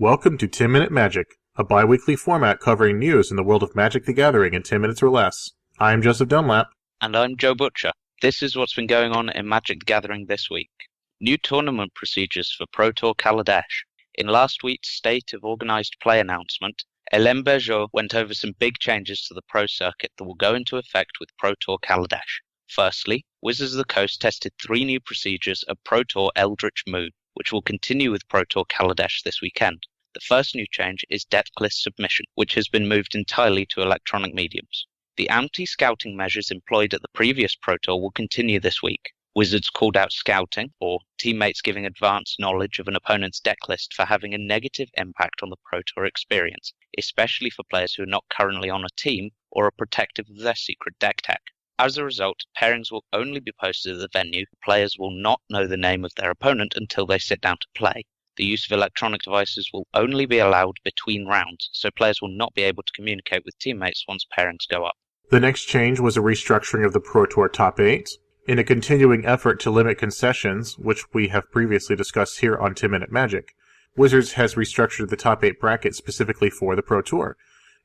Welcome to 10 Minute Magic, a bi-weekly format covering news in the world of Magic the Gathering in 10 minutes or less. I'm Joseph Dunlap. And I'm Joe Butcher. This is what's been going on in Magic the Gathering this week. New tournament procedures for Pro Tour Kaladesh. In last week's State of Organised Play announcement, Hélène Bergeau went over some big changes to the Pro Circuit that will go into effect with Pro Tour Kaladesh. Firstly, Wizards of the Coast tested 3 new procedures of Pro Tour Eldritch Moon, which will continue with Pro Tour Kaladesh this weekend. The first new change is deck list submission, which has been moved entirely to electronic mediums. The anti-scouting measures employed at the previous Pro Tour will continue this week. Wizards called out scouting, or teammates giving advanced knowledge of an opponent's deck list, for having a negative impact on the Pro Tour experience, especially for players who are not currently on a team or are protective of their secret deck tech. As a result, pairings will only be posted at the venue. Players will not know the name of their opponent until they sit down to play. The use of electronic devices will only be allowed between rounds, so players will not be able to communicate with teammates once pairings go up. The next change was a restructuring of the Pro Tour Top 8. In a continuing effort to limit concessions, which we have previously discussed here on 10 Minute Magic, Wizards has restructured the Top 8 bracket specifically for the Pro Tour.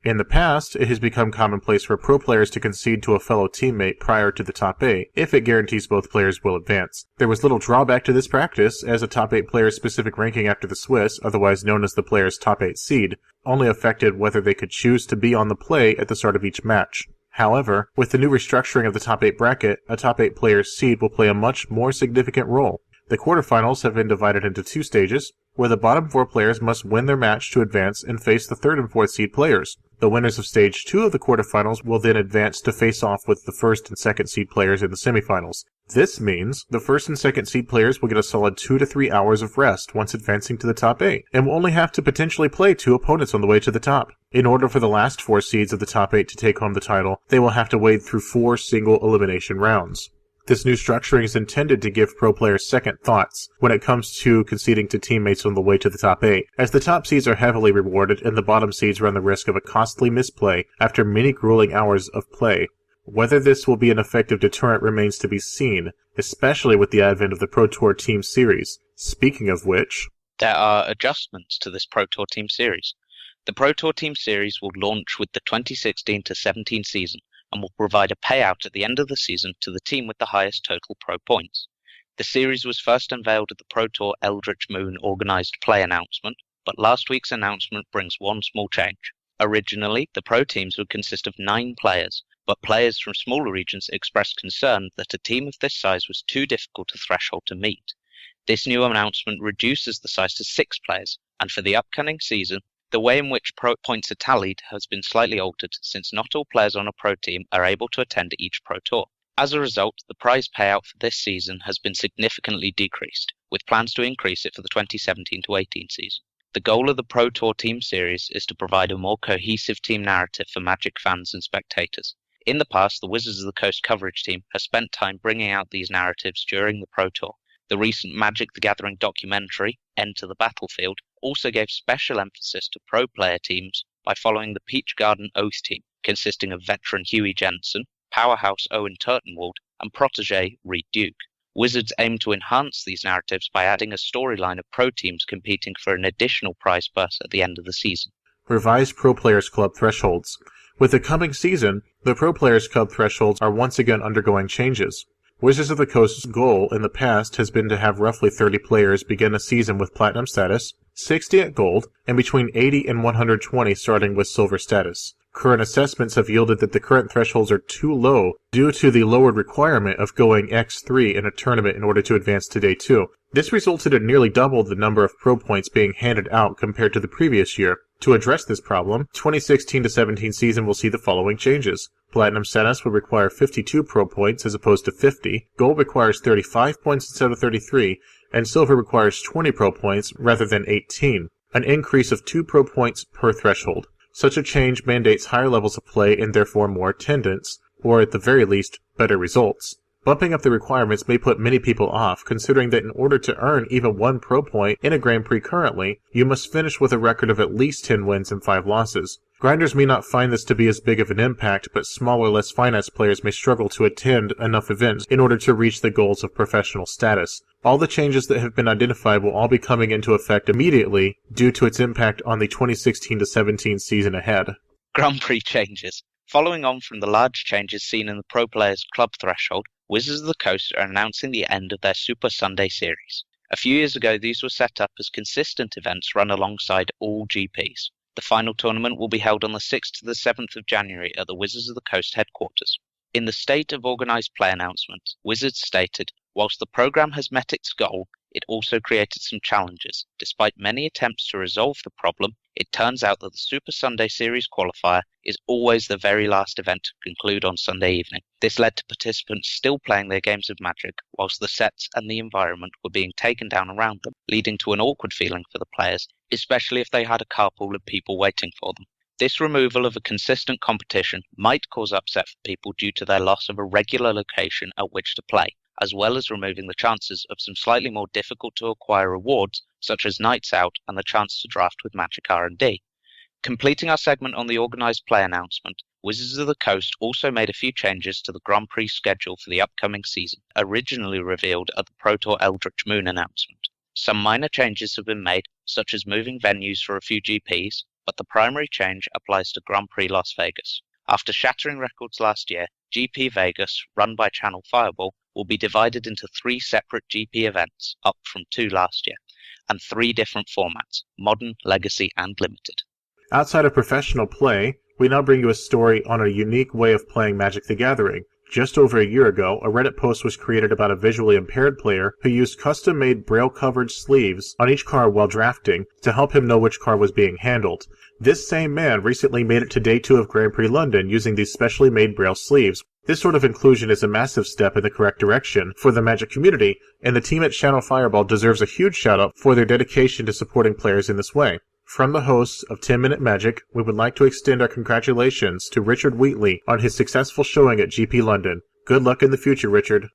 In the past, it has become commonplace for pro players to concede to a fellow teammate prior to the top 8, if it guarantees both players will advance. There was little drawback to this practice, as a top 8 player's specific ranking after the Swiss, otherwise known as the player's top 8 seed, only affected whether they could choose to be on the play at the start of each match. However, with the new restructuring of the top 8 bracket, a top 8 player's seed will play a much more significant role. The quarterfinals have been divided into 2 stages, where the bottom 4 players must win their match to advance and face the 3rd and 4th seed players. The winners of Stage 2 of the quarterfinals will then advance to face off with the 1st and 2nd seed players in the semifinals. This means the 1st and 2nd seed players will get a solid 2 to 3 hours of rest once advancing to the top 8, and will only have to potentially play 2 opponents on the way to the top. In order for the last 4 seeds of the top 8 to take home the title, they will have to wade through 4 single elimination rounds. This new structuring is intended to give pro players second thoughts when it comes to conceding to teammates on the way to the top 8, as the top seeds are heavily rewarded and the bottom seeds run the risk of a costly misplay after many grueling hours of play. Whether this will be an effective deterrent remains to be seen, especially with the advent of the Pro Tour Team Series. Speaking of which, there are adjustments to this Pro Tour Team Series. The Pro Tour Team Series will launch with the 2016-17 season, and will provide a payout at the end of the season to the team with the highest total pro points. The series was first unveiled at the Pro Tour Eldritch Moon Organised Play announcement, but last week's announcement brings one small change. Originally, the pro teams would consist of 9 players, but players from smaller regions expressed concern that a team of this size was too difficult a threshold to meet. This new announcement reduces the size to 6 players, and for the upcoming season, the way in which pro points are tallied has been slightly altered, since not all players on a pro team are able to attend each Pro Tour. As a result, the prize payout for this season has been significantly decreased, with plans to increase it for the 2017-18 season. The goal of the Pro Tour Team Series is to provide a more cohesive team narrative for Magic fans and spectators. In the past, the Wizards of the Coast coverage team has spent time bringing out these narratives during the Pro Tour. The recent Magic the Gathering documentary, Enter the Battlefield, also gave special emphasis to pro player teams by following the Peach Garden Oath team, consisting of veteran Huey Jensen, powerhouse Owen Turtenwald, and protege Reed Duke. Wizards aim to enhance these narratives by adding a storyline of pro teams competing for an additional prize purse at the end of the season. Revised Pro Players Club thresholds. With the coming season, the Pro Players Club thresholds are once again undergoing changes. Wizards of the Coast's goal in the past has been to have roughly 30 players begin a season with Platinum status, 60 at Gold, and between 80 and 120 starting with Silver status. Current assessments have yielded that the current thresholds are too low due to the lowered requirement of going X3 in a tournament in order to advance to Day 2. This resulted in nearly double the number of pro points being handed out compared to the previous year. To address this problem, 2016-17 season will see the following changes. Platinum status will require 52 pro points as opposed to 50, Gold requires 35 points instead of 33, and Silver requires 20 pro points rather than 18, an increase of 2 pro points per threshold. Such a change mandates higher levels of play and therefore more attendance, or at the very least, better results. Bumping up the requirements may put many people off, considering that in order to earn even 1 pro point in a Grand Prix currently, you must finish with a record of at least 10 wins and 5 losses. Grinders may not find this to be as big of an impact, but smaller, less financed players may struggle to attend enough events in order to reach the goals of professional status. All the changes that have been identified will all be coming into effect immediately due to its impact on the 2016-17 season ahead. Grand Prix changes. Following on from the large changes seen in the pro players' club threshold, Wizards of the Coast are announcing the end of their Super Sunday series. A few years ago, these were set up as consistent events run alongside all GPs. The final tournament will be held on the 6th to the 7th of January at the Wizards of the Coast headquarters. In the State of Organised Play announcement, Wizards stated, whilst the program has met its goal, it also created some challenges. Despite many attempts to resolve the problem, it turns out that the Super Sunday Series qualifier is always the very last event to conclude on Sunday evening. This led to participants still playing their games of Magic, whilst the sets and the environment were being taken down around them, leading to an awkward feeling for the players, especially if they had a carpool of people waiting for them. This removal of a consistent competition might cause upset for people due to their loss of a regular location at which to play, as well as removing the chances of some slightly more difficult to acquire rewards, such as nights out and the chance to draft with Magic R&D. Completing our segment on the Organised Play announcement, Wizards of the Coast also made a few changes to the Grand Prix schedule for the upcoming season, originally revealed at the Pro Tour Eldritch Moon announcement. Some minor changes have been made, such as moving venues for a few GPs, but the primary change applies to Grand Prix Las Vegas. After shattering records last year, GP Vegas, run by Channel Fireball, will be divided into 3 separate GP events, up from 2 last year, and 3 different formats, Modern, Legacy, and Limited. Outside of professional play, we now bring you a story on a unique way of playing Magic the Gathering. Just over a year ago, a Reddit post was created about a visually impaired player who used custom-made braille-covered sleeves on each card while drafting to help him know which card was being handled. This same man recently made it to Day 2 of Grand Prix London using these specially made braille sleeves. This sort of inclusion is a massive step in the correct direction for the Magic community, and the team at Channel Fireball deserves a huge shout-out for their dedication to supporting players in this way. From the hosts of 10-Minute Magic, we would like to extend our congratulations to Richard Wheatley on his successful showing at GP London. Good luck in the future, Richard.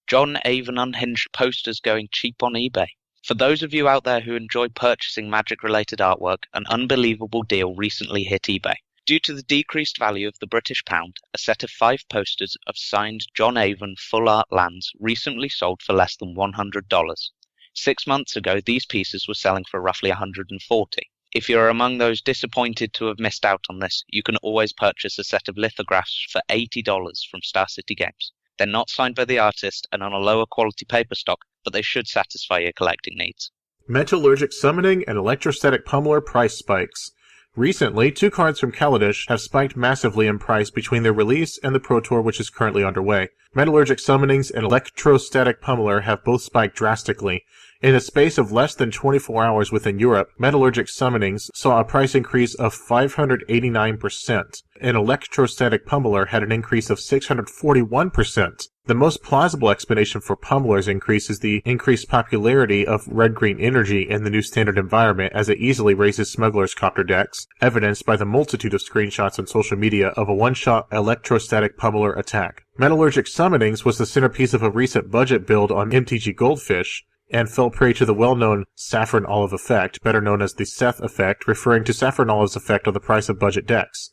John Avon unhinged posters going cheap on eBay. For those of you out there who enjoy purchasing Magic-related artwork, an unbelievable deal recently hit eBay. Due to the decreased value of the British pound, a set of 5 posters of signed John Avon full art lands recently sold for less than $100. 6 months ago, these pieces were selling for roughly $140. If you're among those disappointed to have missed out on this, you can always purchase a set of lithographs for $80 from Star City Games. They're not signed by the artist and on a lower quality paper stock, but they should satisfy your collecting needs. Metallurgic Summoning and Electrostatic Pummeler price spikes. Recently, 2 cards from Kaladesh have spiked massively in price between their release and the Pro Tour, which is currently underway. Metallurgic Summonings and Electrostatic Pummeler have both spiked drastically. In a space of less than 24 hours within Europe, Metallurgic Summonings saw a price increase of 589%, and Electrostatic Pummeler had an increase of 641%. The most plausible explanation for Pummeler's increase is the increased popularity of red-green energy in the new standard environment, as it easily raises smugglers' copter decks, evidenced by the multitude of screenshots on social media of a one-shot Electrostatic Pummeler attack. Metallurgic Summonings was the centerpiece of a recent budget build on MTG Goldfish, and fell prey to the well-known Saffron Olive effect, better known as the Seth effect, referring to Saffron Olive's effect on the price of budget decks.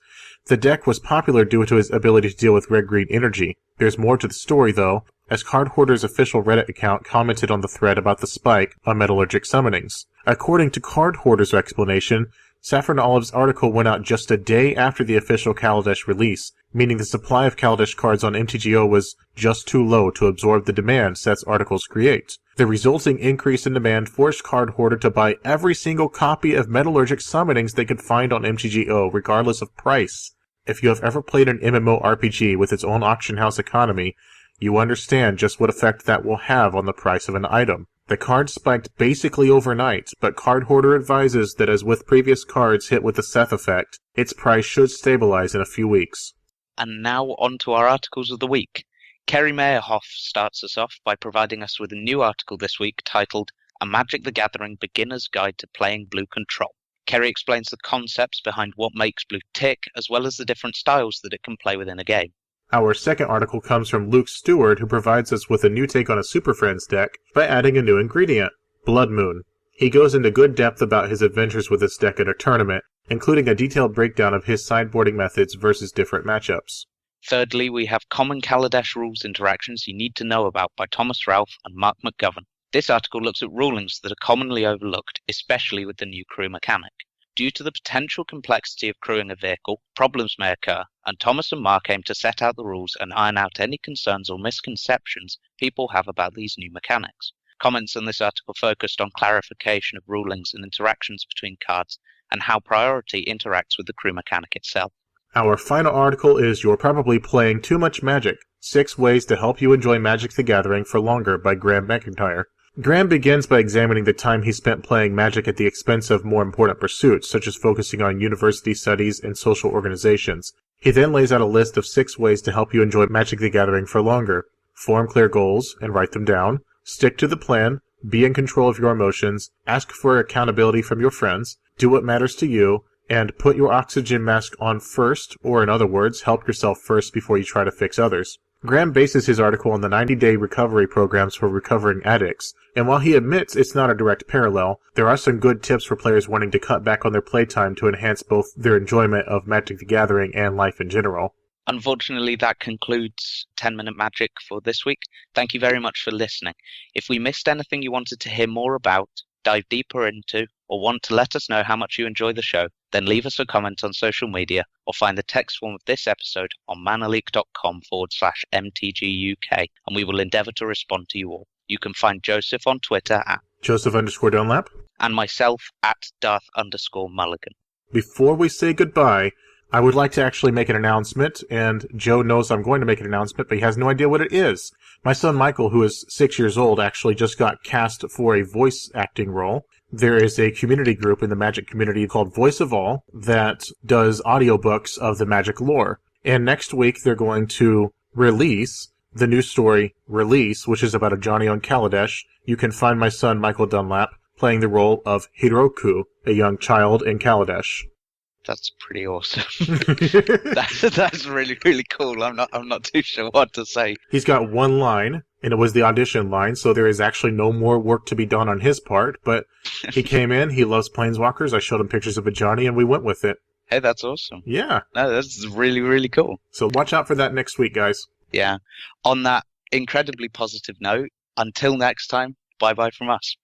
The deck was popular due to its ability to deal with red-green energy. There's more to the story, though, as Card Hoarder's official Reddit account commented on the thread about the spike on Metallurgic Summonings. According to Card Hoarder's explanation, Saffron Olive's article went out just a day after the official Kaladesh release, meaning the supply of Kaladesh cards on mtgO was just too low to absorb the demand Seth's articles create. The resulting increase in demand forced Card Hoarder to buy every single copy of Metallurgic Summonings they could find on mtgO, regardless of price. If you have ever played an MMORPG with its own auction house economy, you understand just what effect that will have on the price of an item. The card spiked basically overnight, but Card Hoarder advises that as with previous cards hit with the Seth effect, its price should stabilize in a few weeks. And now on to our articles of the week. Kerry Meyerhoff starts us off by providing us with a new article this week titled A Magic the Gathering Beginner's Guide to Playing Blue Control. Kerry explains the concepts behind what makes blue tick, as well as the different styles that it can play within a game. Our second article comes from Luke Stewart, who provides us with a new take on a Super Friends deck by adding a new ingredient, Blood Moon. He goes into good depth about his adventures with this deck at a tournament, including a detailed breakdown of his sideboarding methods versus different matchups. Thirdly, we have Common Kaladesh Rules Interactions You Need to Know About by Thomas Ralph and Mark McGovern. This article looks at rulings that are commonly overlooked, especially with the new crew mechanic. Due to the potential complexity of crewing a vehicle, problems may occur, and Thomas and Mark aim to set out the rules and iron out any concerns or misconceptions people have about these new mechanics. Comments in this article focused on clarification of rulings and interactions between cards, and how priority interacts with the crew mechanic itself. Our final article is You're Probably Playing Too Much Magic, 6 Ways to Help You Enjoy Magic the Gathering for Longer by Graham McIntyre. Graham begins by examining the time he spent playing Magic at the expense of more important pursuits, such as focusing on university studies and social organizations. He then lays out a list of 6 ways to help you enjoy Magic the Gathering for longer. Form clear goals and write them down. Stick to the plan. Be in control of your emotions. Ask for accountability from your friends. Do what matters to you. And put your oxygen mask on first, or in other words, help yourself first before you try to fix others. Graham bases his article on the 90-day recovery programs for recovering addicts, and while he admits it's not a direct parallel, there are some good tips for players wanting to cut back on their playtime to enhance both their enjoyment of Magic the Gathering and life in general. Unfortunately, that concludes 10-Minute Magic for this week. Thank you very much for listening. If we missed anything you wanted to hear more about, dive deeper into, or want to let us know how much you enjoy the show, then leave us a comment on social media or find the text form of this episode on manaleak.com/mtgUK, and we will endeavour to respond to you all. You can find Joseph on Twitter at Joseph_Dunlap. and myself at Darth_Mulligan. Before we say goodbye, I would like to actually make an announcement, and Joe knows I'm going to make an announcement, but he has no idea what it is. My son Michael, who is 6 years old, actually just got cast for a voice acting role. There is a community group in the Magic community called Voice of All that does audiobooks of the Magic lore. And next week they're going to release the new story, Release, which is about a Johnny on Kaladesh. You can find my son Michael Dunlap playing the role of Hiroku, a young child in Kaladesh. That's pretty awesome. That's really, really cool. I'm not too sure what to say. He's got one line, and it was the audition line, so there is actually no more work to be done on his part, but he came in, he loves Planeswalkers, I showed him pictures of a Johnny, and we went with it. Hey, that's awesome. Yeah. No, that's really, really cool. So watch out for that next week, guys. Yeah. On that incredibly positive note, until next time, bye-bye from us.